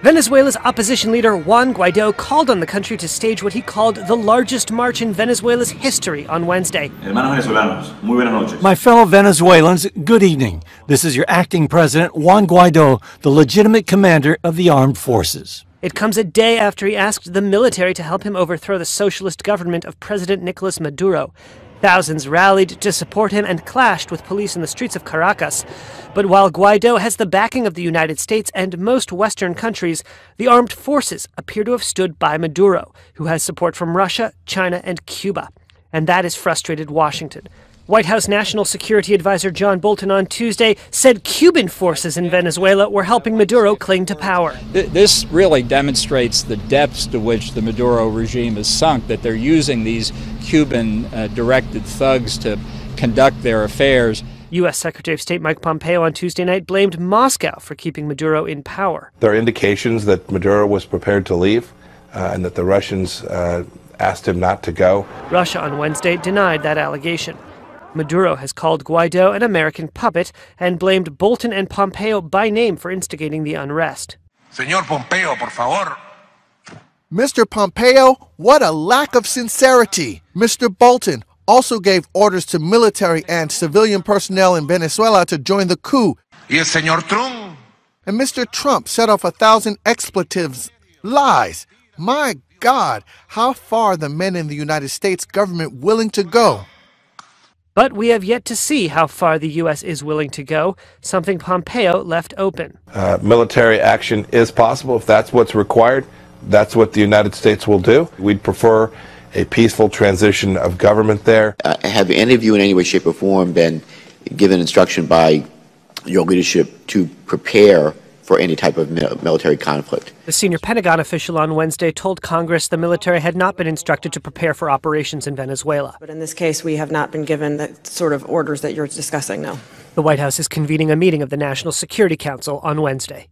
Venezuela's opposition leader Juan Guaido called on the country to stage what he called the largest march in Venezuela's history on Wednesday. My fellow Venezuelans, good evening. This is your acting president, Juan Guaido, the legitimate commander of the armed forces. It comes a day after he asked the military to help him overthrow the socialist government of President Nicolas Maduro. Thousands rallied to support him and clashed with police in the streets of Caracas. But while Guaido has the backing of the United States and most Western countries, the armed forces appear to have stood by Maduro, who has support from Russia, China, and Cuba. And that has frustrated Washington. White House National Security Advisor John Bolton on Tuesday said Cuban forces in Venezuela were helping Maduro cling to power. This really demonstrates the depths to which the Maduro regime is sunk, that they're using these Cuban-directed thugs to conduct their affairs. U.S. Secretary of State Mike Pompeo on Tuesday night blamed Moscow for keeping Maduro in power. There are indications that Maduro was prepared to leave and that the Russians asked him not to go. Russia on Wednesday denied that allegation. Maduro has called Guaido an American puppet and blamed Bolton and Pompeo by name for instigating the unrest. Señor Pompeo, por favor. Mr. Pompeo, what a lack of sincerity. Mr. Bolton also gave orders to military and civilian personnel in Venezuela to join the coup. Y el señor Trump. And Mr. Trump set off 1,000 expletives. Lies. My God, how far are the men in the United States government willing to go? But we have yet to see how far the U.S. is willing to go, something Pompeo left open. Military action is possible. If that's what's required, that's what the United States will do. We'd prefer a peaceful transition of government there. Have any of you in any way, shape, or form been given instruction by your leadership to prepare for any type of military conflict? The senior Pentagon official on Wednesday told Congress the military had not been instructed to prepare for operations in Venezuela. But in this case, we have not been given the sort of orders that you're discussing now. The White House is convening a meeting of the National Security Council on Wednesday.